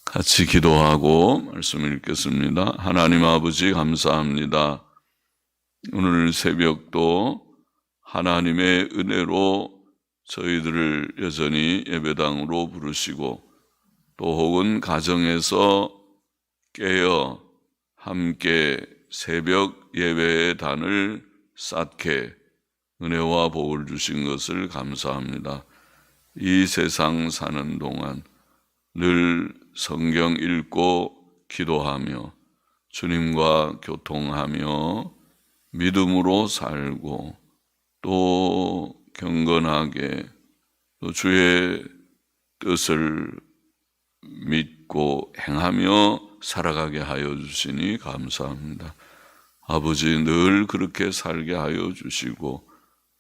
같이 기도하고 말씀을 읽겠습니다. 하나님 아버지 감사합니다. 오늘 새벽도 하나님의 은혜로 저희들을 여전히 예배당으로 부르시고 또 혹은 가정에서 깨어 함께 새벽 예배의 단을 쌓게 은혜와 복을 주신 것을 감사합니다. 이 세상 사는 동안 늘 성경 읽고 기도하며 주님과 교통하며 믿음으로 살고 또 경건하게 또 주의 뜻을 믿고 행하며 살아가게 하여 주시니 감사합니다. 아버지 늘 그렇게 살게 하여 주시고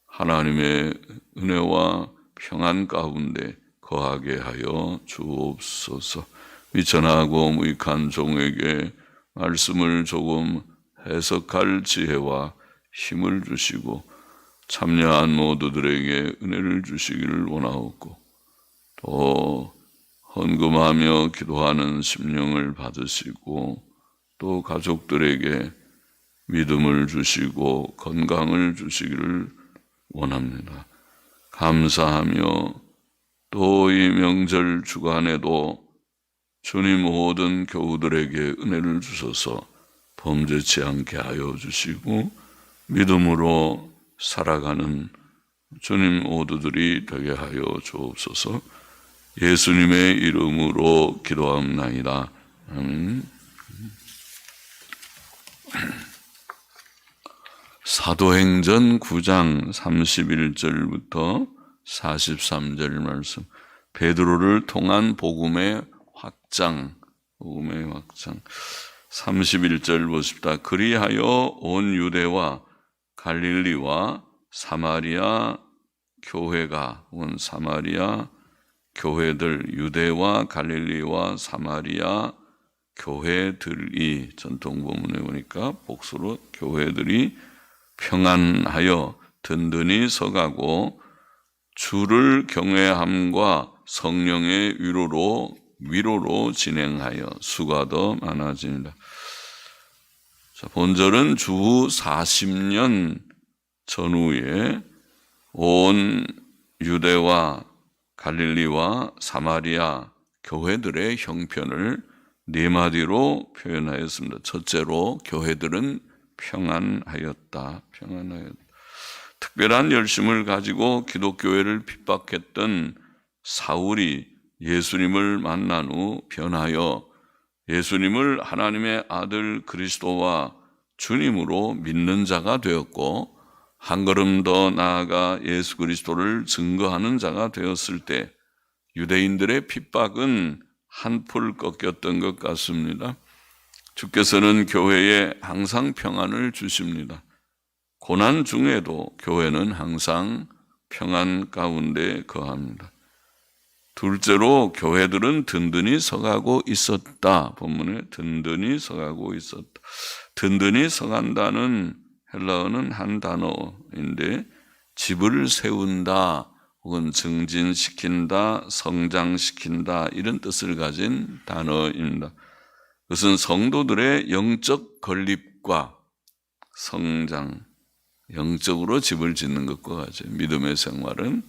하나님의 은혜와 평안 가운데 거하게 하여 주옵소서. 미천하고 무익한 종에게 말씀을 조금 해석할 지혜와 힘을 주시고 참여한 모두들에게 은혜를 주시기를 원하옵고 또 헌금하며 기도하는 심령을 받으시고 또 가족들에게 믿음을 주시고 건강을 주시기를 원합니다. 감사하며 또 이 명절 주간에도 주님 모든 교우들에게 은혜를 주셔서 범죄치 않게 하여 주시고 믿음으로 살아가는 주님 모두들이 되게 하여 주옵소서. 예수님의 이름으로 기도합나이다. 사도행전 9장 31절부터 43절 말씀. 베드로를 통한 복음의 확장. 31절 보십시다. 그리하여 온 유대와 갈릴리와 사마리아 교회가 온 사마리아 교회들 유대와 갈릴리와 사마리아 교회들이 전통본문에 보니까 복수로 교회들이 평안하여 든든히 서가고 주를 경외함과 성령의 위로로 진행하여 수가 더 많아집니다. 자, 본절은 주 40년 전후에 온 유대와 갈릴리와 사마리아 교회들의 형편을 네 마디로 표현하였습니다. 첫째로 교회들은 평안하였다. 특별한 열심을 가지고 기독교회를 핍박했던 사울이 예수님을 만난 후 변하여 예수님을 하나님의 아들 그리스도와 주님으로 믿는 자가 되었고 한 걸음 더 나아가 예수 그리스도를 증거하는 자가 되었을 때 유대인들의 핍박은 한풀 꺾였던 것 같습니다. 주께서는 교회에 항상 평안을 주십니다. 고난 중에도 교회는 항상 평안 가운데 거합니다. 둘째로 교회들은 든든히 서가고 있었다. 본문에 든든히 서가고 있었다. 든든히 서간다는 헬라어는 한 단어인데 집을 세운다 혹은 증진시킨다, 성장시킨다 이런 뜻을 가진 단어입니다. 그것은 성도들의 영적 건립과 성장, 영적으로 집을 짓는 것과 같이 믿음의 생활은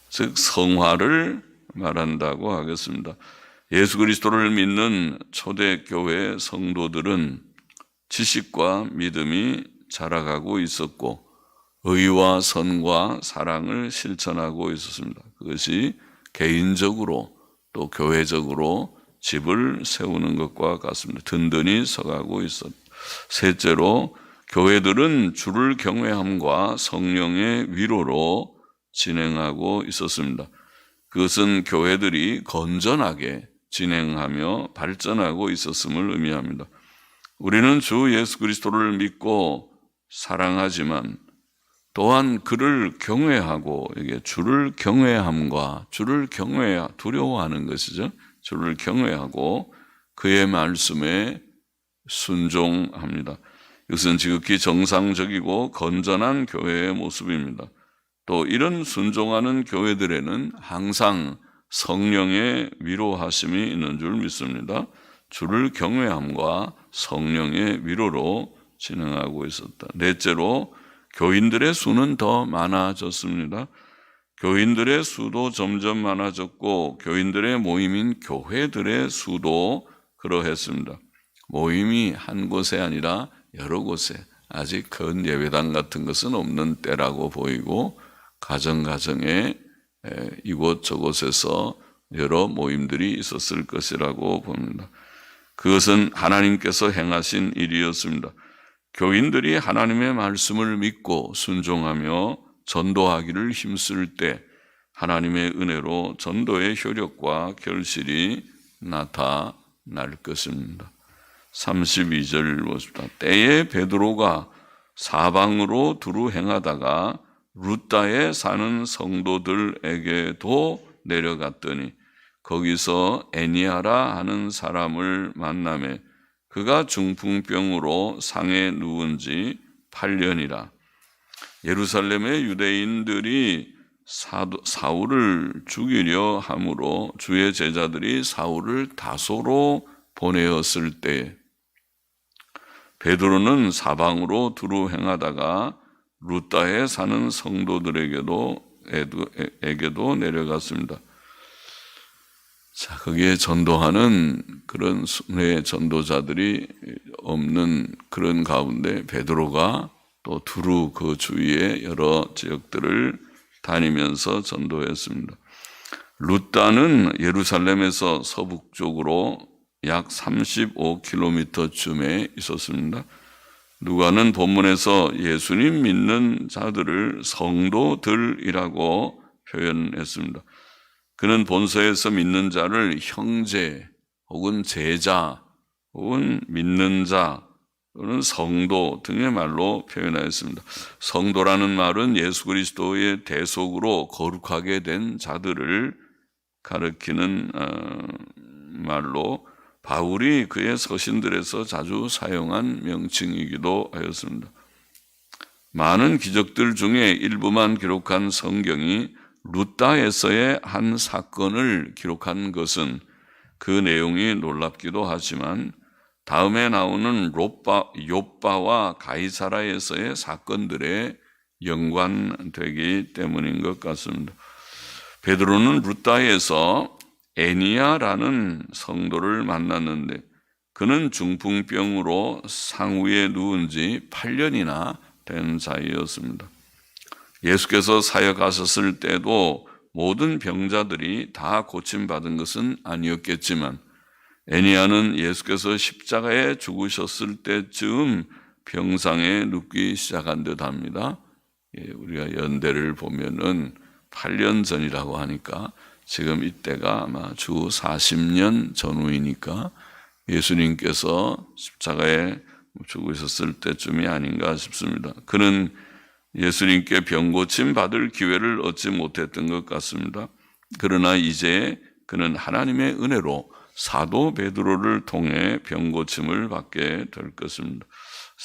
즉 성화를 말한다고 하겠습니다. 예수 그리스도를 믿는 초대교회 성도들은 지식과 믿음이 자라가고 있었고 의와 선과 사랑을 실천하고 있었습니다. 그것이 개인적으로 또 교회적으로 집을 세우는 것과 같습니다. 든든히 서가고 있었다. 셋째로 교회들은 주를 경외함과 성령의 위로로 진행하고 있었습니다. 그것은 교회들이 건전하게 진행하며 발전하고 있었음을 의미합니다. 우리는 주 예수 그리스도를 믿고 사랑하지만 또한 그를 경외하고 이게 주를 경외함과 두려워하는 것이죠. 주를 경외하고 그의 말씀에 순종합니다. 이것은 지극히 정상적이고 건전한 교회의 모습입니다. 또 이런 순종하는 교회들에는 항상 성령의 위로하심이 있는 줄 믿습니다. 주를 경외함과 성령의 위로로 진행하고 있었다. 넷째로 교인들의 수는 더 많아졌습니다. 교인들의 수도 점점 많아졌고 교인들의 모임인 교회들의 수도 그러했습니다. 모임이 한 곳에 아니라 여러 곳에, 아직 큰 예배당 같은 것은 없는 때라고 보이고 가정가정에 이곳저곳에서 여러 모임들이 있었을 것이라고 봅니다. 그것은 하나님께서 행하신 일이었습니다. 교인들이 하나님의 말씀을 믿고 순종하며 전도하기를 힘쓸 때 하나님의 은혜로 전도의 효력과 결실이 나타날 것입니다. 32절 보십시다. 때에 베드로가 사방으로 두루 행하다가 루다에 사는 성도들에게도 내려갔더니 거기서 애니아라 하는 사람을 만나매 그가 중풍병으로 상에 누운 지 8년이라. 예루살렘의 유대인들이 사울을 죽이려 함으로 주의 제자들이 사울을 다소로 보내었을 때 베드로는 사방으로 두루 행하다가 루다에 사는 성도들에게도 내려갔습니다. 자, 거기에 전도하는 그런 순회 전도자들이 없는 그런 가운데 베드로가 또 두루 그 주위의 여러 지역들을 다니면서 전도했습니다. 루다는 예루살렘에서 서북쪽으로 약 35km쯤에 있었습니다. 누가는 본문에서 예수님 믿는 자들을 성도들이라고 표현했습니다. 그는 본서에서 믿는 자를 형제 혹은 제자 혹은 믿는 자 또는 성도 등의 말로 표현하였습니다. 성도라는 말은 예수 그리스도의 대속으로 거룩하게 된 자들을 가리키는 말로 바울이 그의 서신들에서 자주 사용한 명칭이기도 하였습니다. 많은 기적들 중에 일부만 기록한 성경이 루다에서의 한 사건을 기록한 것은 그 내용이 놀랍기도 하지만 다음에 나오는 욥바와 가이사라에서의 사건들에 연관되기 때문인 것 같습니다. 베드로는 루다에서 애니아라는 성도를 만났는데 그는 중풍병으로 상위에 누운 지 8년이나 된 자이었습니다. 예수께서 사역하셨을 때도 모든 병자들이 다 고침받은 것은 아니었겠지만 애니아는 예수께서 십자가에 죽으셨을 때쯤 병상에 눕기 시작한 듯 합니다. 우리가 연대를 보면은 8년 전이라고 하니까 지금 이때가 아마 주 40년 전후이니까 예수님께서 십자가에 죽으셨을 때쯤이 아닌가 싶습니다. 그는 예수님께 병고침 받을 기회를 얻지 못했던 것 같습니다. 그러나 이제 그는 하나님의 은혜로 사도 베드로를 통해 병고침을 받게 될 것입니다.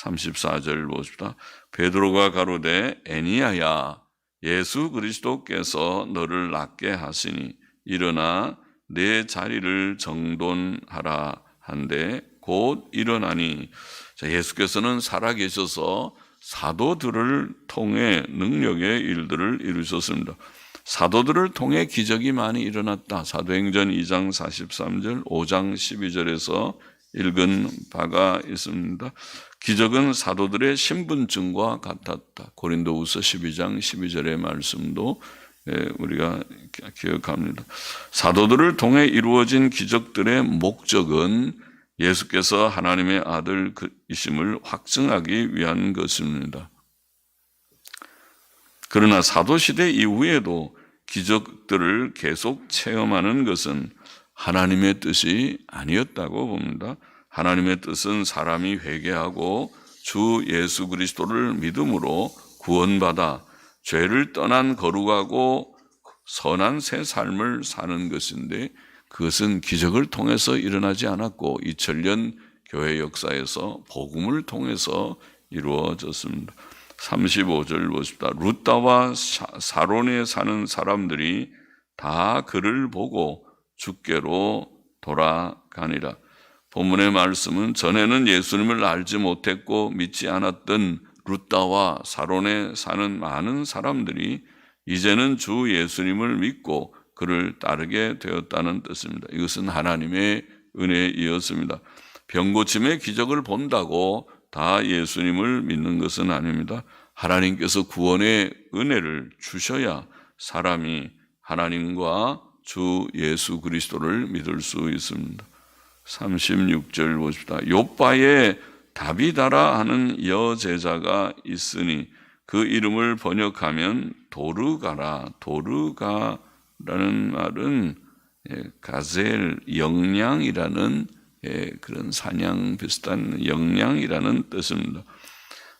34절 보십시다. 베드로가 가로되 애니아야 예수 그리스도께서 너를 낫게 하시니 일어나 내 자리를 정돈하라 한데 곧 일어나니. 자, 예수께서는 살아계셔서 사도들을 통해 능력의 일들을 이루셨습니다. 사도들을 통해 기적이 많이 일어났다. 사도행전 2장 43절, 5장 12절에서 읽은 바가 있습니다. 기적은 사도들의 신분증과 같았다. 고린도후서 12장 12절의 말씀도 우리가 기억합니다. 사도들을 통해 이루어진 기적들의 목적은 예수께서 하나님의 아들이심을 확증하기 위한 것입니다. 그러나 사도시대 이후에도 기적들을 계속 체험하는 것은 하나님의 뜻이 아니었다고 봅니다. 하나님의 뜻은 사람이 회개하고 주 예수 그리스도를 믿음으로 구원받아 죄를 떠난 거룩하고 선한 새 삶을 사는 것인데 그것은 기적을 통해서 일어나지 않았고 2000년 교회 역사에서 복음을 통해서 이루어졌습니다. 35절 보십시다. 루다와 사론에 사는 사람들이 다 그를 보고 주께로 돌아가니라. 본문의 말씀은 전에는 예수님을 알지 못했고 믿지 않았던 룻다와 사론에 사는 많은 사람들이 이제는 주 예수님을 믿고 그를 따르게 되었다는 뜻입니다. 이것은 하나님의 은혜이었습니다. 병고침의 기적을 본다고 다 예수님을 믿는 것은 아닙니다. 하나님께서 구원의 은혜를 주셔야 사람이 하나님과 주 예수 그리스도를 믿을 수 있습니다. 36절 보십시다. 욥바에 다비다라 하는 여제자가 있으니 그 이름을 번역하면 도르가라. 도르가라는 말은 가젤, 영양이라는 그런 사냥 비슷한 영양이라는 뜻입니다.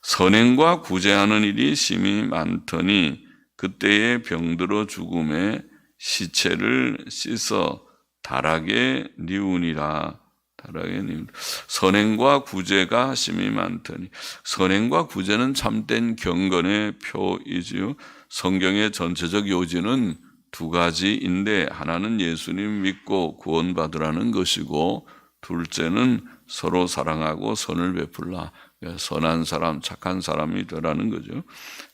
선행과 구제하는 일이 심히 많더니 그때에 병들어 죽음에 시체를 씻어 다락에 뉘우니라. 다락에 뉘우니라. 선행과 구제가 심히 많더니, 선행과 구제는 참된 경건의 표이지요. 성경의 전체적 요지는 두 가지인데 하나는 예수님 믿고 구원받으라는 것이고 둘째는 서로 사랑하고 선을 베풀라. 선한 사람, 착한 사람이 되라는 거죠.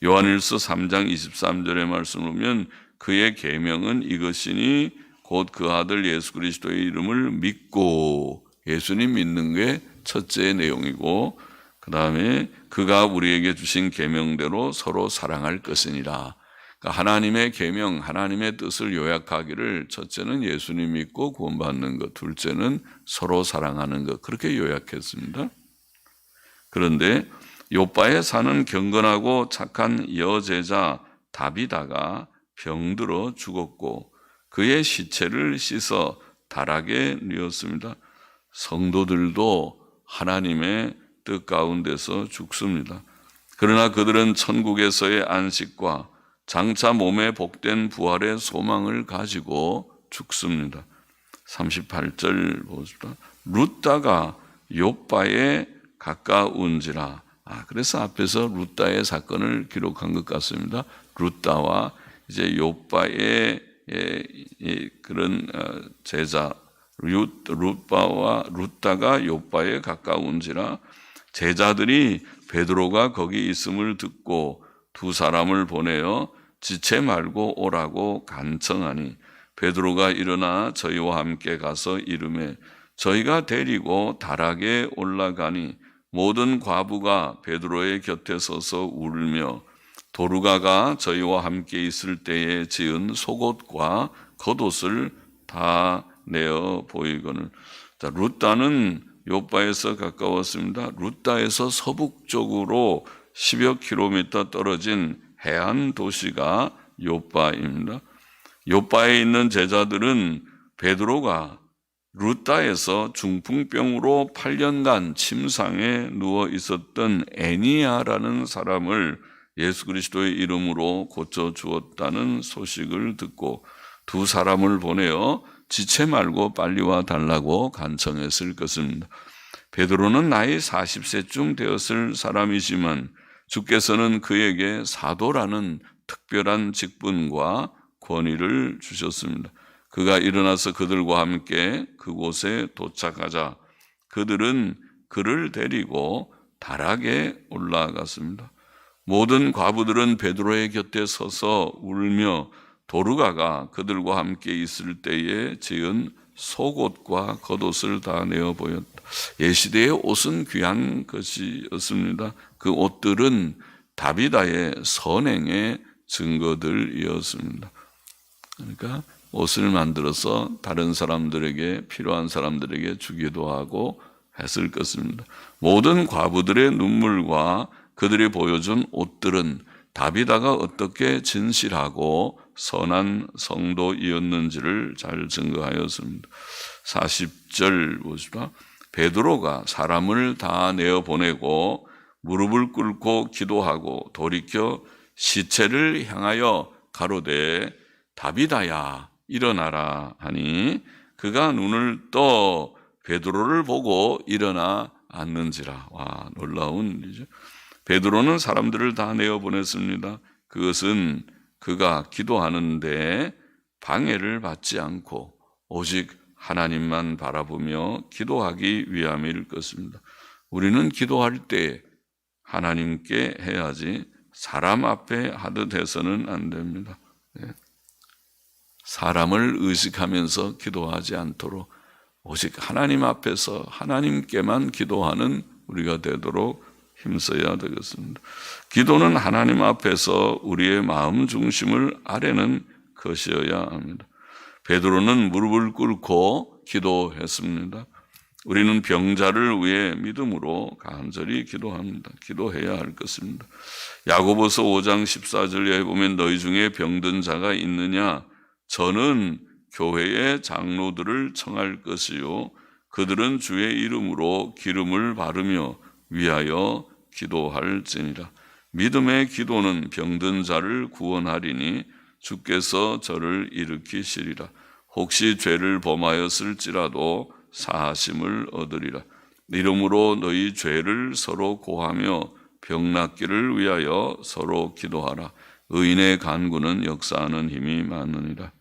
요한일서 3장 23절의 말씀을 보면 그의 계명은 이것이니 곧 그 아들 예수 그리스도의 이름을 믿고, 예수님 믿는 게 첫째 내용이고 그 다음에 그가 우리에게 주신 계명대로 서로 사랑할 것이니라. 그러니까 하나님의 계명, 하나님의 뜻을 요약하기를 첫째는 예수님 믿고 구원받는 것, 둘째는 서로 사랑하는 것, 그렇게 요약했습니다. 그런데 욥바에 사는 경건하고 착한 여제자 다비다가 병들어 죽었고 그의 시체를 씻어 다락에 뉘었습니다. 성도들도 하나님의 뜻 가운데서 죽습니다. 그러나 그들은 천국에서의 안식과 장차 몸에 복된 부활의 소망을 가지고 죽습니다. 38절 보십시다. 룻다가 욥바에 가까운지라. 그래서 앞에서 룻다의 사건을 기록한 것 같습니다. 룻다와 이제 욥바의 그런 제자 룻바와 룻다가 욥바에 가까운지라. 제자들이 베드로가 거기 있음을 듣고 두 사람을 보내어 지체 말고 오라고 간청하니 베드로가 일어나 저희와 함께 가서 이르매 저희가 데리고 다락에 올라가니 모든 과부가 베드로의 곁에 서서 울며 도르가가 저희와 함께 있을 때에 지은 속옷과 겉옷을 다 내어 보이거늘. 룻다는 욥바에서 가까웠습니다. 룻다에서 서북쪽으로 10여 킬로미터 떨어진 해안 도시가 욥바입니다. 욥바에 있는 제자들은 베드로가 룻다에서 중풍병으로 8년간 침상에 누워 있었던 애니야라는 사람을 예수 그리스도의 이름으로 고쳐 주었다는 소식을 듣고 두 사람을 보내어 지체 말고 빨리 와 달라고 간청했을 것입니다. 베드로는 나이 40세쯤 되었을 사람이지만 주께서는 그에게 사도라는 특별한 직분과 권위를 주셨습니다. 그가 일어나서 그들과 함께 그곳에 도착하자 그들은 그를 데리고 다락에 올라갔습니다. 모든 과부들은 베드로의 곁에 서서 울며 도르가가 그들과 함께 있을 때에 지은 속옷과 겉옷을 다 내어 보였다. 예시대의 옷은 귀한 것이었습니다. 그 옷들은 다비다의 선행의 증거들이었습니다. 그러니까 옷을 만들어서 다른 사람들에게, 필요한 사람들에게 주기도 하고 했을 것입니다. 모든 과부들의 눈물과 그들이 보여준 옷들은 다비다가 어떻게 진실하고 선한 성도이었는지를 잘 증거하였습니다. 40절 보시다. 베드로가 사람을 다 내어보내고 무릎을 꿇고 기도하고 돌이켜 시체를 향하여 가로되 다비다야 일어나라 하니 그가 눈을 떠 베드로를 보고 일어나 앉는지라. 와, 놀라운 일이죠. 베드로는 사람들을 다 내어보냈습니다. 그것은 그가 기도하는데 방해를 받지 않고 오직 하나님만 바라보며 기도하기 위함일 것입니다. 우리는 기도할 때 하나님께 해야지 사람 앞에 하듯 해서는 안 됩니다. 사람을 의식하면서 기도하지 않도록 오직 하나님 앞에서 하나님께만 기도하는 우리가 되도록 힘써야 되겠습니다. 기도는 하나님 앞에서 우리의 마음 중심을 아뢰는 것이어야 합니다. 베드로는 무릎을 꿇고 기도했습니다. 우리는 병자를 위해 믿음으로 간절히 기도합니다. 기도해야 할 것입니다. 야고보서 5장 14절에 보면 너희 중에 병든 자가 있느냐? 저는 교회의 장로들을 청할 것이요 그들은 주의 이름으로 기름을 바르며 위하여 기도할지니라. 믿음의 기도는 병든 자를 구원하리니 주께서 저를 일으키시리라. 혹시 죄를 범하였을지라도 사하심을 얻으리라. 이름으로 너희 죄를 서로 고하며 병 낫기를 위하여 서로 기도하라. 의인의 간구는 역사하는 힘이 많으니라.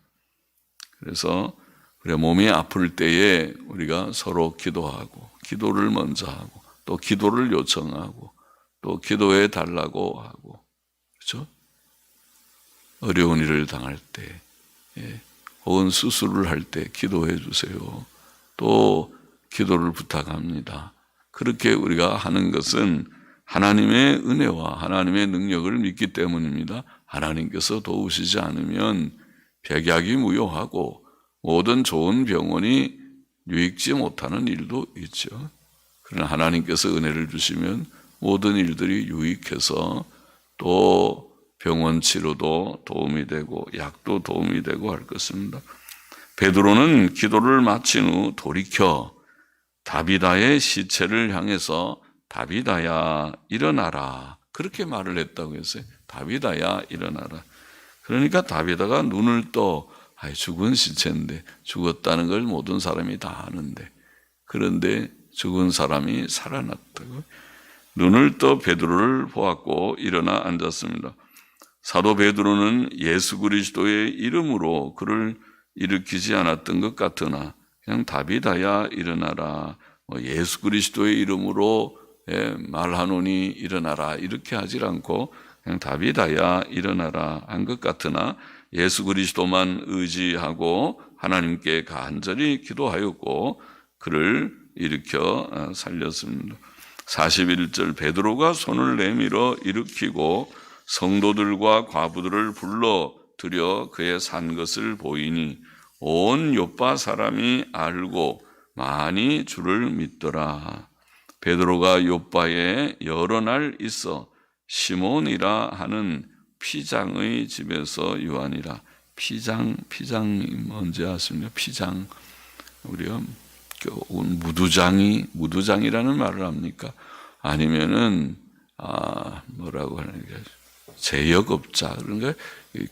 그래서 우리 몸이 아플 때에 우리가 서로 기도하고 기도를 먼저 하고 또 기도를 요청하고 또 기도해 달라고 하고 그렇죠? 어려운 일을 당할 때 혹은 수술을 할 때 기도해 주세요. 또 기도를 부탁합니다. 그렇게 우리가 하는 것은 하나님의 은혜와 하나님의 능력을 믿기 때문입니다. 하나님께서 도우시지 않으면 백약이 무효하고 모든 좋은 병원이 유익지 못하는 일도 있죠. 그러나 하나님께서 은혜를 주시면 모든 일들이 유익해서 또 병원 치료도 도움이 되고 약도 도움이 되고 할 것입니다. 베드로는 기도를 마친 후 돌이켜 다비다의 시체를 향해서 다비다야 일어나라 그렇게 말을 했다고 했어요. 다비다야 일어나라. 그러니까 다비다가 눈을 떠 죽은 시체인데 죽었다는 걸 모든 사람이 다 아는데 그런데 죽은 사람이 살아났다고 눈을 떠 베드로를 보았고 일어나 앉았습니다. 사도 베드로는 예수 그리스도의 이름으로 그를 일으키지 않았던 것 같으나 그냥 다비다야 일어나라 예수 그리스도의 이름으로 말하노니 일어나라 이렇게 하질 않고 그냥 다비다야 일어나라 한 것 같으나 예수 그리스도만 의지하고 하나님께 간절히 기도하였고 그를 일으켜 살렸습니다. 41절 베드로가 손을 내밀어 일으키고 성도들과 과부들을 불러 들여 그의 산 것을 보이니 온 요파 사람이 알고 많이 주를 믿더라. 베드로가 요파에 여러 날 있어 시몬이라 하는 피장의 집에서 유하니라. 피장이 뭔지 아십니까? 피장. 우리가 무두장이라는 말을 합니까? 아니면은 뭐라고 하는 게 제역업자 그런가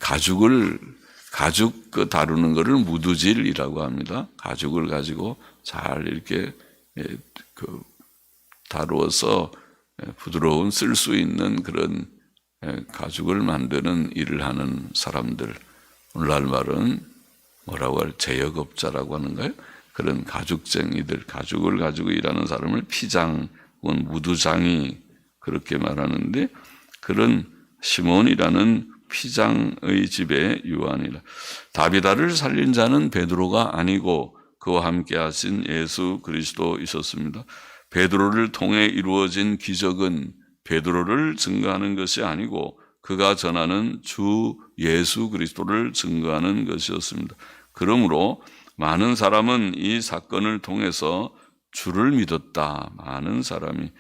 가죽 다루는 거를 무두질이라고 합니다. 가죽을 가지고 잘 이렇게 다루어서 부드러운 쓸 수 있는 그런 가죽을 만드는 일을 하는 사람들 오늘날 말은 뭐라고 할 제역업자라고 하는가요? 그런 가죽쟁이들 가죽을 가지고 일하는 사람을 피장 혹은 무두장이 그렇게 말하는데 그런 시몬이라는 피장의 집에 유하니라. 다비다를 살린 자는 베드로가 아니고 그와 함께 하신 예수 그리스도이셨습니다. 베드로를 통해 이루어진 기적은 베드로를 증거하는 것이 아니고 그가 전하는 주 예수 그리스도를 증거하는 것이었습니다. 그러므로 많은 사람은 이 사건을 통해서 주를 믿었다. 많은 사람이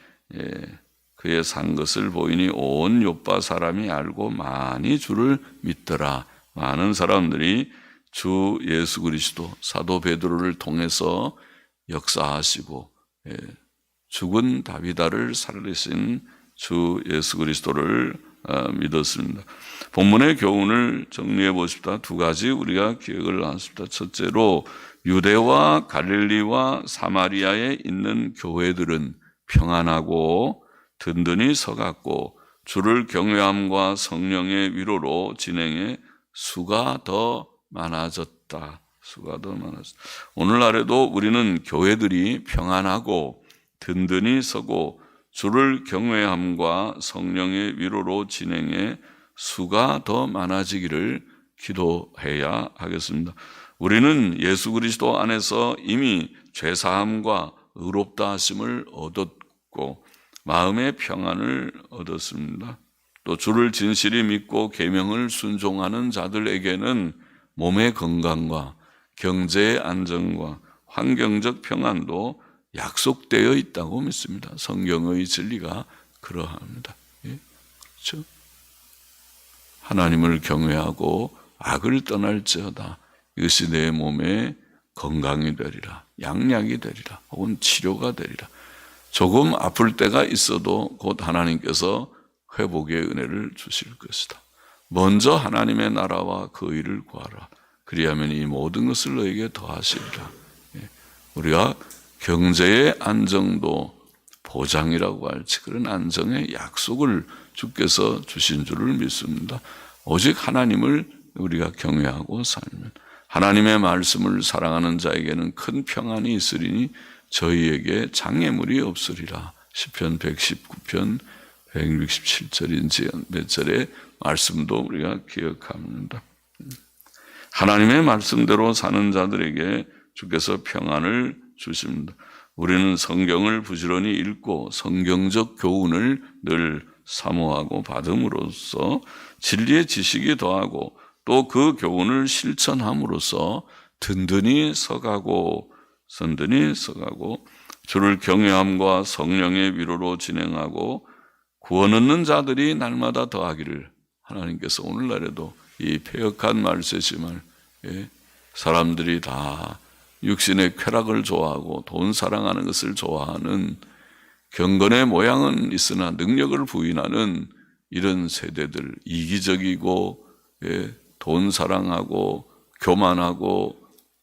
그의 산 것을 보이니 온 요파 사람이 알고 많이 주를 믿더라. 많은 사람들이 주 예수 그리스도 사도 베드로를 통해서 역사하시고 죽은 다비다를 살리신 주 예수 그리스도를 믿었습니다. 본문의 교훈을 정리해 보십시다. 두 가지 우리가 기억을 하십시다. 첫째로 유대와 갈릴리와 사마리아에 있는 교회들은 평안하고 든든히 서갔고 주를 경외함과 성령의 위로로 진행해 수가 더 많아졌다. 수가 더 많아졌다. 오늘날에도 우리는 교회들이 평안하고 든든히 서고 주를 경외함과 성령의 위로로 진행해 수가 더 많아지기를 기도해야 하겠습니다. 우리는 예수 그리스도 안에서 이미 죄사함과 의롭다 하심을 얻었고 마음의 평안을 얻었습니다. 또 주를 진실히 믿고 계명을 순종하는 자들에게는 몸의 건강과 경제의 안정과 환경적 평안도 약속되어 있다고 믿습니다. 성경의 진리가 그러합니다. 예? 그렇죠? 하나님을 경외하고 악을 떠날지어다. 이것이 내 몸에 건강이 되리라, 양약이 되리라, 혹은 치료가 되리라. 조금 아플 때가 있어도 곧 하나님께서 회복의 은혜를 주실 것이다. 먼저 하나님의 나라와 그 의를 구하라. 그리하면 이 모든 것을 너에게 더하시리라. 우리가 경제의 안정도 보장이라고 할지 그런 안정의 약속을 주께서 주신 줄을 믿습니다. 오직 하나님을 우리가 경외하고 살면 하나님의 말씀을 사랑하는 자에게는 큰 평안이 있으리니 저희에게 장애물이 없으리라. 시편 119편 167절인지 몇 절의 말씀도 우리가 기억합니다. 하나님의 말씀대로 사는 자들에게 주께서 평안을 주십니다. 우리는 성경을 부지런히 읽고 성경적 교훈을 늘 사모하고 받음으로써 진리의 지식이 더하고 또 그 교훈을 실천함으로써 든든히 서가고 주를 경외함과 성령의 위로로 진행하고 구원 얻는 자들이 날마다 더하기를 하나님께서 오늘날에도 이 패역한 말세심을 사람들이 다 육신의 쾌락을 좋아하고 돈 사랑하는 것을 좋아하는 경건의 모양은 있으나 능력을 부인하는 이런 세대들, 이기적이고 돈 사랑하고 교만하고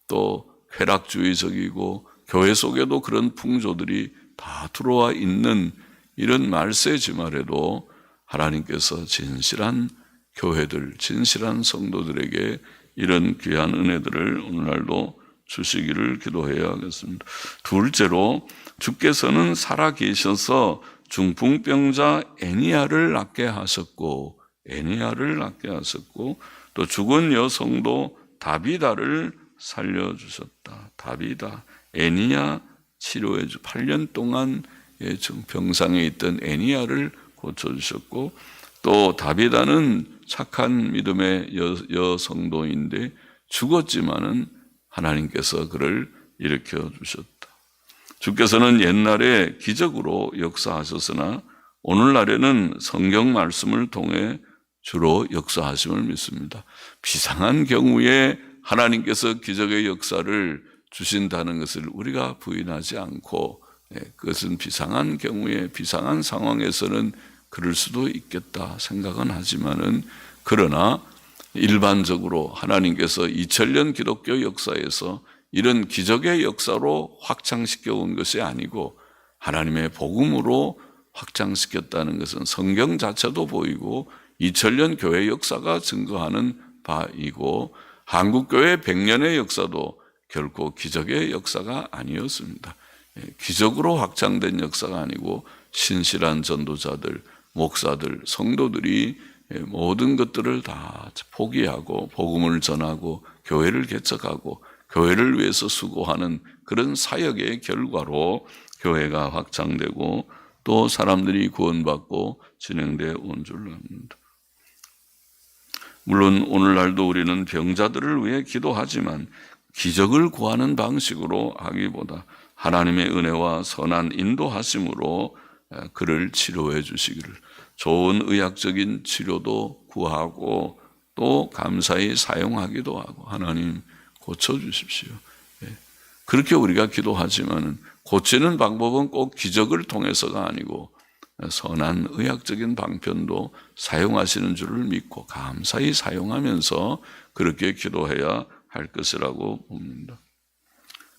또 쾌락주의적이고 교회 속에도 그런 풍조들이 다 들어와 있는 이런 말세지말에도 하나님께서 진실한 교회들, 진실한 성도들에게 이런 귀한 은혜들을 오늘날도 주시기를 기도해야 하겠습니다. 둘째로 주께서는 살아계셔서 중풍병자 애니야를 낫게 하셨고 또 죽은 여성도 다비다를 살려주셨다. 다비다, 애니야 치료해 주 8년 동안 병상에 있던 애니야를 고쳐주셨고 또 다비다는 착한 믿음의 여성도인데 죽었지만은 하나님께서 그를 일으켜 주셨다. 주께서는 옛날에 기적으로 역사하셨으나 오늘날에는 성경 말씀을 통해 주로 역사하심을 믿습니다. 비상한 경우에 하나님께서 기적의 역사를 주신다는 것을 우리가 부인하지 않고 그것은 비상한 경우에 비상한 상황에서는 그럴 수도 있겠다 생각은 하지만은 그러나 일반적으로 하나님께서 2000년 기독교 역사에서 이런 기적의 역사로 확장시켜 온 것이 아니고 하나님의 복음으로 확장시켰다는 것은 성경 자체도 보이고 2000년 교회 역사가 증거하는 바이고 한국교회 100년의 역사도 결코 기적의 역사가 아니었습니다. 기적으로 확장된 역사가 아니고 신실한 전도자들, 목사들, 성도들이 모든 것들을 다 포기하고 복음을 전하고 교회를 개척하고 교회를 위해서 수고하는 그런 사역의 결과로 교회가 확장되고 또 사람들이 구원받고 진행되어 온 줄 압니다. 물론 오늘날도 우리는 병자들을 위해 기도하지만 기적을 구하는 방식으로 하기보다 하나님의 은혜와 선한 인도하심으로 그를 치료해 주시기를, 좋은 의학적인 치료도 구하고 또 감사히 사용하기도 하고 하나님 고쳐주십시오. 그렇게 우리가 기도하지만 고치는 방법은 꼭 기적을 통해서가 아니고 선한 의학적인 방편도 사용하시는 줄을 믿고 감사히 사용하면서 그렇게 기도해야 할 것이라고 봅니다.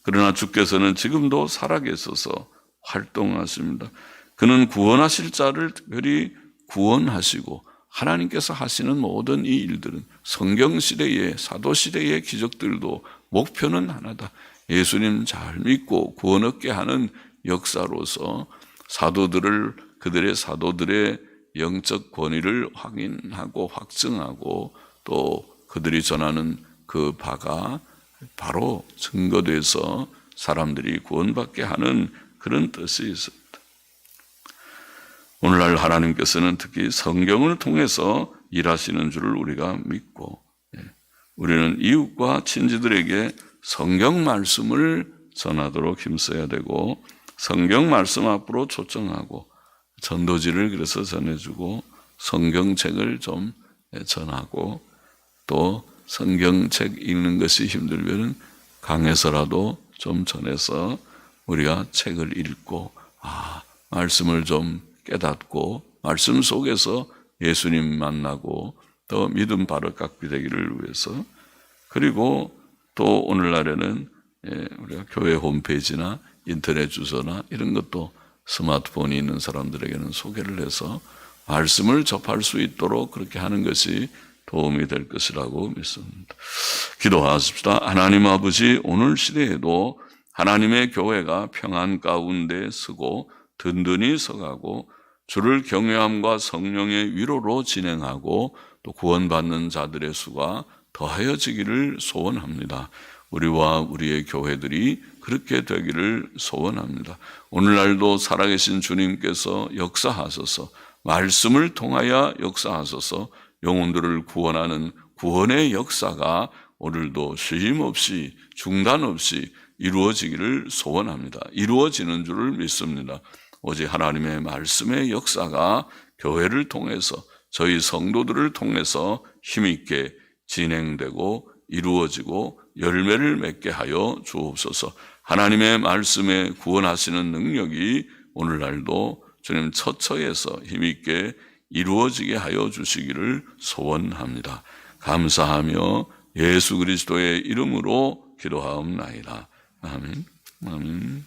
그러나 주께서는 지금도 살아계셔서 활동하십니다. 그는 구원하실 자를 특별히 구원하시고 하나님께서 하시는 모든 이 일들은 성경시대의 사도시대의 기적들도 목표는 하나다. 예수님 잘 믿고 구원 얻게 하는 역사로서 그들의 사도들의 영적 권위를 확인하고 확증하고 또 그들이 전하는 그 바가 바로 증거돼서 사람들이 구원받게 하는 그런 뜻이 있습니다. 오늘날 하나님께서는 특히 성경을 통해서 일하시는 줄을 우리가 믿고 우리는 이웃과 친지들에게 성경 말씀을 전하도록 힘써야 되고 성경 말씀 앞으로 초청하고 전도지를 그래서 전해주고 성경책을 좀 전하고 또 성경책 읽는 것이 힘들면 강해서라도 좀 전해서 우리가 책을 읽고 말씀을 좀 깨닫고 말씀 속에서 예수님 만나고 또 믿음 바로 깎게 되기를 위해서 그리고 또 오늘날에는 우리가 교회 홈페이지나 인터넷 주소나 이런 것도 스마트폰이 있는 사람들에게는 소개를 해서 말씀을 접할 수 있도록 그렇게 하는 것이 도움이 될 것이라고 믿습니다. 기도하십시다. 하나님 아버지, 오늘 시대에도 하나님의 교회가 평안 가운데 서고 든든히 서가고 주를 경외함과 성령의 위로로 진행하고 또 구원받는 자들의 수가 더하여지기를 소원합니다. 우리와 우리의 교회들이 그렇게 되기를 소원합니다. 오늘날도 살아계신 주님께서 역사하소서, 말씀을 통하여 역사하소서, 영혼들을 구원하는 구원의 역사가 오늘도 쉼없이 중단 없이 이루어지기를 소원합니다. 이루어지는 줄을 믿습니다. 오직 하나님의 말씀의 역사가 교회를 통해서 저희 성도들을 통해서 힘있게 진행되고 이루어지고 열매를 맺게 하여 주옵소서. 하나님의 말씀에 구원하시는 능력이 오늘날도 주님 처처에서 힘있게 이루어지게 하여 주시기를 소원합니다. 감사하며 예수 그리스도의 이름으로 기도하옵나이다. 아멘. 아멘.